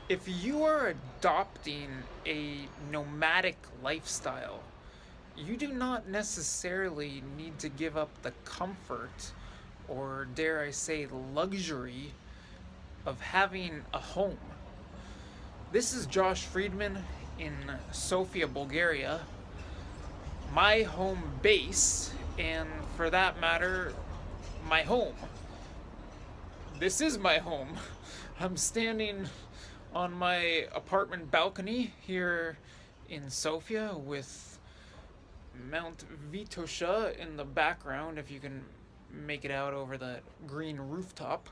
If you are adopting a nomadic lifestyle, you do not necessarily need to give up the comfort, or dare I say, luxury of having a home. This is Josh Friedman in Sofia, Bulgaria, my home base, and for that matter, my home. This is my home. I'm standing on my apartment balcony here in Sofia with Mount Vitosha in the background, if you can make it out over that green rooftop,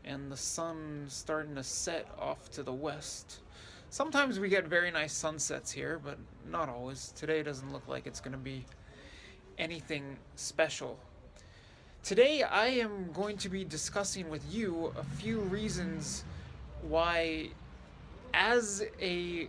and the sun starting to set off to the west. Sometimes we get very nice sunsets here, but not always. Today doesn't look like it's going to be anything special. Today I am going to be discussing with you a few reasons why, as a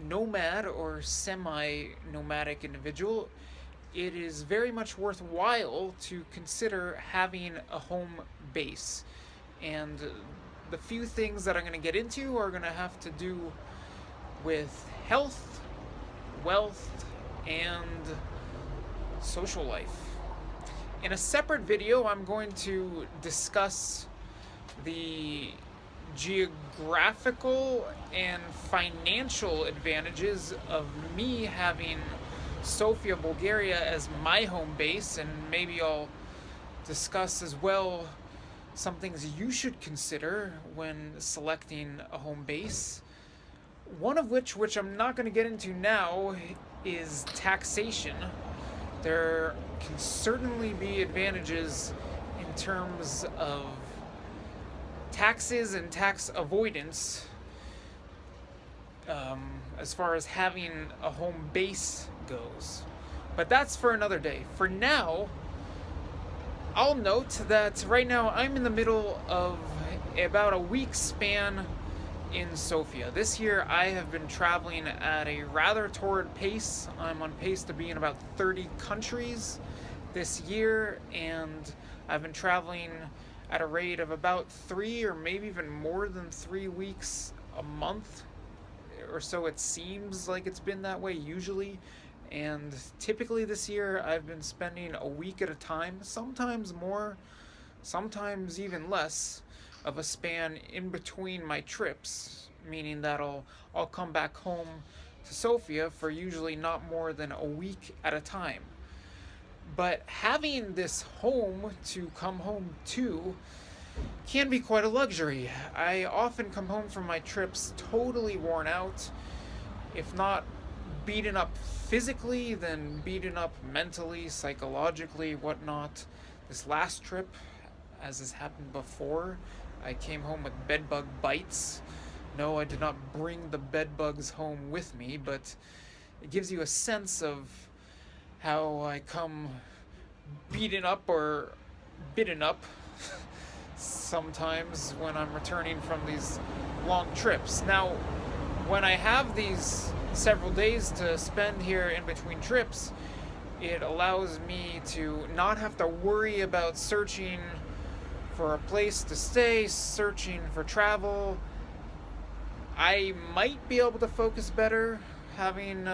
nomad or semi-nomadic individual, it is very much worthwhile to consider having a home base. And the few things that I'm going to get into are going to have to do with health, wealth, and social life. In a separate video, I'm going to discuss the geographical and financial advantages of me having Sofia, Bulgaria as my home base, and maybe I'll discuss as well some things you should consider when selecting a home base. One of which I'm not going to get into now, is taxation. There can certainly be advantages in terms of taxes and tax avoidance as far as having a home base goes. But that's for another day. For now, I'll note that right now I'm in the middle of about a week span in Sofia. This year I have been traveling at a rather torrid pace. I'm on pace to be in about 30 countries this year, and I've been traveling at a rate of about 3 or maybe even more than 3 weeks a month or so. It seems like it's been that way usually, and typically this year I've been spending a week at a time, sometimes more, sometimes even less of a span in between my trips, meaning that I'll come back home to Sofia for usually not more than a week at a time. But having this home to come home to can be quite a luxury. I often come home from my trips totally worn out, if not beaten up physically, then beaten up mentally, psychologically, whatnot. This last trip, as has happened before, I came home with bedbug bites. No, I did not bring the bedbugs home with me, but it gives you a sense of how I come beaten up or bitten up sometimes when I'm returning from these long trips. Now, when I have these several days to spend here in between trips, it allows me to not have to worry about searching for a place to stay, searching for travel. I might be able to focus better having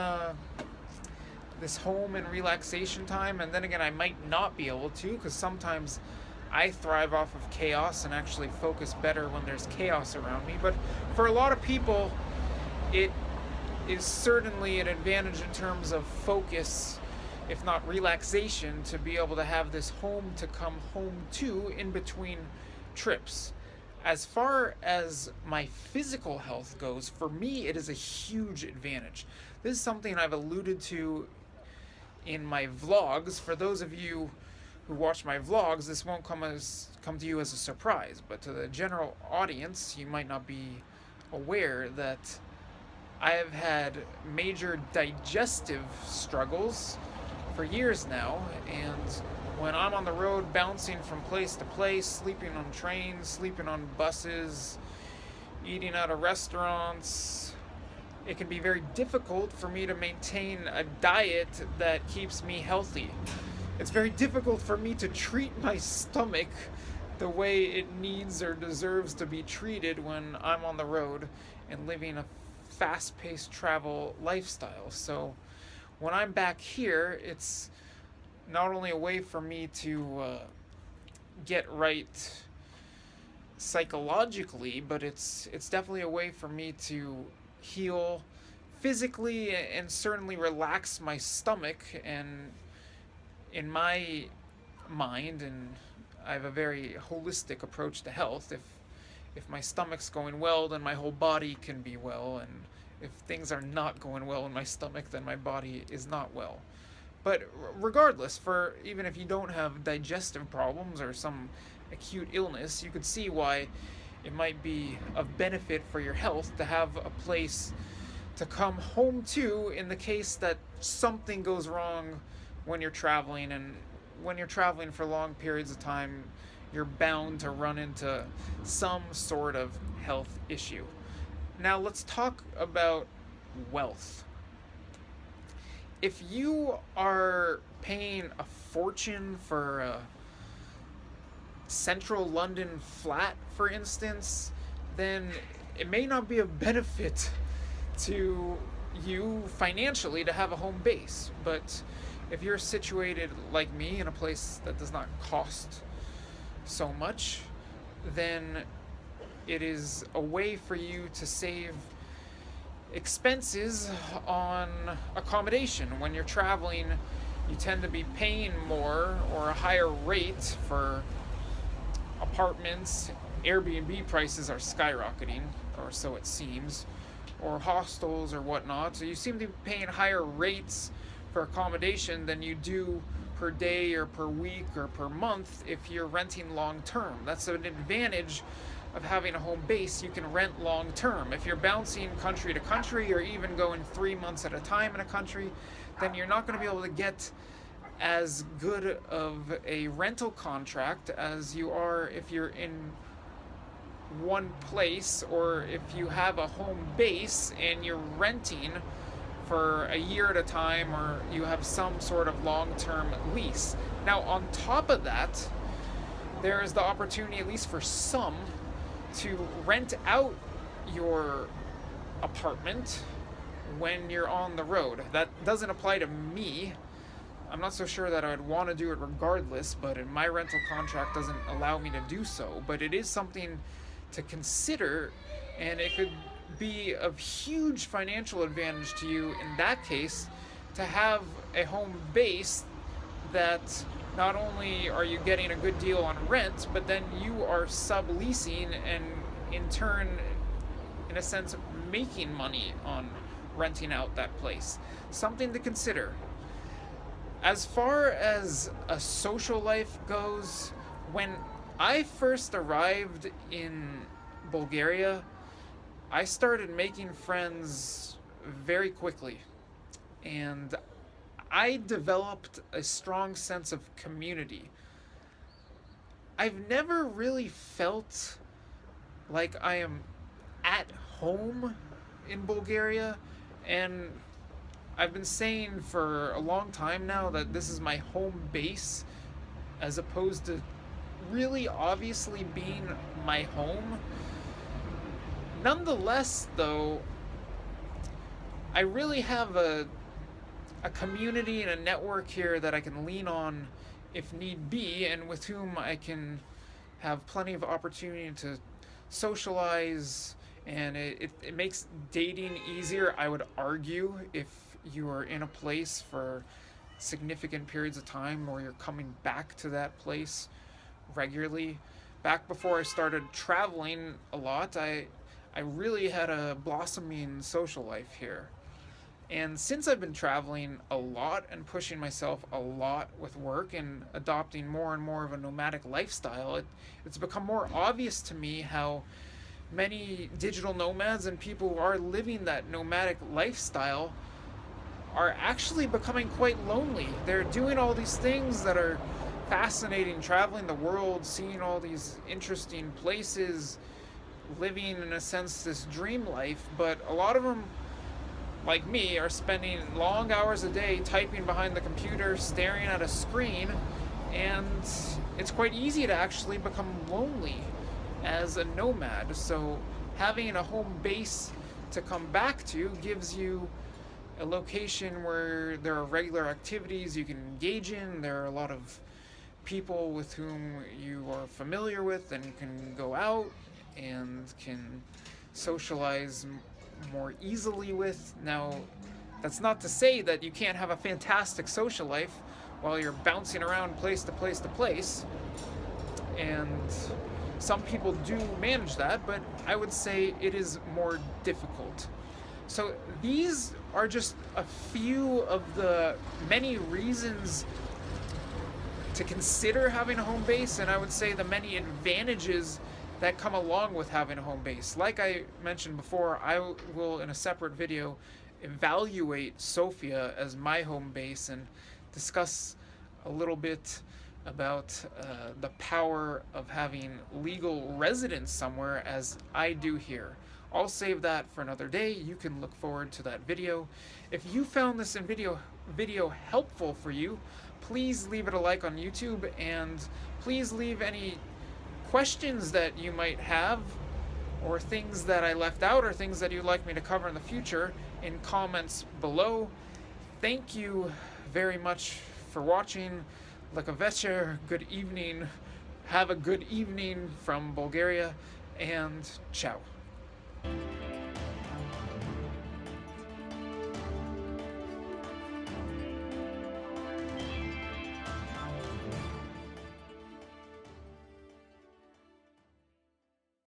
this home and relaxation time, and then again I might not be able to, because sometimes I thrive off of chaos and actually focus better when there's chaos around me. But for a lot of people, it is certainly an advantage in terms of focus, if not relaxation, to be able to have this home to come home to in between trips. As far as my physical health goes, for me it is a huge advantage. This is something I've alluded to in my vlogs. For those of you who watch my vlogs, this won't come to you as a surprise, but to the general audience, you might not be aware that I have had major digestive struggles for years now, and when I'm on the road bouncing from place to place, sleeping on trains, sleeping on buses, eating out of restaurants, it can be very difficult for me to maintain a diet that keeps me healthy. It's very difficult for me to treat my stomach the the way it needs or deserves to be treated when I'm on the road and living a fast-paced travel lifestyle. So when I'm back here, it's not only a way for me to get right psychologically, but it's definitely a way for me to heal physically and certainly relax my stomach and in my mind. And I have a very holistic approach to health. If my stomach's going well, then my whole body can be well, and if things are not going well in my stomach, then my body is not well. But regardless, for even if you don't have digestive problems or some acute illness, you could see why it might be of benefit for your health to have a place to come home to in the case that something goes wrong when you're traveling. And when you're traveling for long periods of time, you're bound to run into some sort of health issue. Now let's talk about wealth. If you are paying a fortune for a central London flat, for instance, then it may not be of benefit to you financially to have a home base. But if you're situated like me in a place that does not cost so much, then it is a way for you to save expenses on accommodation. When you're traveling, you tend to be paying more or a higher rate for apartments. Airbnb prices are skyrocketing, or so it seems, or hostels or whatnot. So you seem to be paying higher rates for accommodation than you do per day or per week or per month if you're renting long term. That's an advantage of having a home base. You can rent long term. If you're bouncing country to country or even going 3 months at a time in a country, then you're not going to be able to get as good of a rental contract as you are if you're in one place, or if you have a home base and you're renting for a year at a time, or you have some sort of long-term lease. Now, on top of that, there is the opportunity, at least for some, to rent out your apartment when you're on the road. That doesn't apply to me. I'm not so sure that I'd want to do it regardless, but my rental contract doesn't allow me to do so. But it is something to consider, and it could be of huge financial advantage to you in that case to have a home base that not only are you getting a good deal on rent, but then you are subleasing and in turn, in a sense, making money on renting out that place. Something to consider. As far as a social life goes, when I first arrived in Bulgaria, I started making friends very quickly, and I developed a strong sense of community. I've never really felt like I am at home in Bulgaria, and I've been saying for a long time now that this is my home base, as opposed to really obviously being my home. Nonetheless, though, I really have a community and a network here that I can lean on if need be, and with whom I can have plenty of opportunity to socialize, and it makes dating easier, I would argue, if you are in a place for significant periods of time or you're coming back to that place regularly. Back before I started traveling a lot, I really had a blossoming social life here. And since I've been traveling a lot and pushing myself a lot with work and adopting more and more of a nomadic lifestyle, it's become more obvious to me how many digital nomads and people who are living that nomadic lifestyle are actually becoming quite lonely. They're doing all these things that are fascinating, traveling the world, seeing all these interesting places, living, in a sense, this dream life, but a lot of them, like me, are spending long hours a day typing behind the computer, staring at a screen, and it's quite easy to actually become lonely as a nomad. So having a home base to come back to gives you a location where there are regular activities you can engage in. There are a lot of people with whom you are familiar with and can go out and can socialize more easily with. Now, that's not to say that you can't have a fantastic social life while you're bouncing around place to place to place. And some people do manage that, but I would say it is more difficult. So these are just a few of the many reasons to consider having a home base, and I would say the many advantages that come along with having a home base. Like I mentioned before, I will, in a separate video, evaluate Sofia as my home base and discuss a little bit about the power of having legal residence somewhere, as I do here. I'll save that for another day. You can look forward to that video. If you found this video helpful for you, please leave it a like on YouTube, and please leave any questions that you might have, or things that I left out, or things that you'd like me to cover in the future in comments below. Thank you very much for watching. Like a večer, good evening. Have a good evening from Bulgaria, and ciao.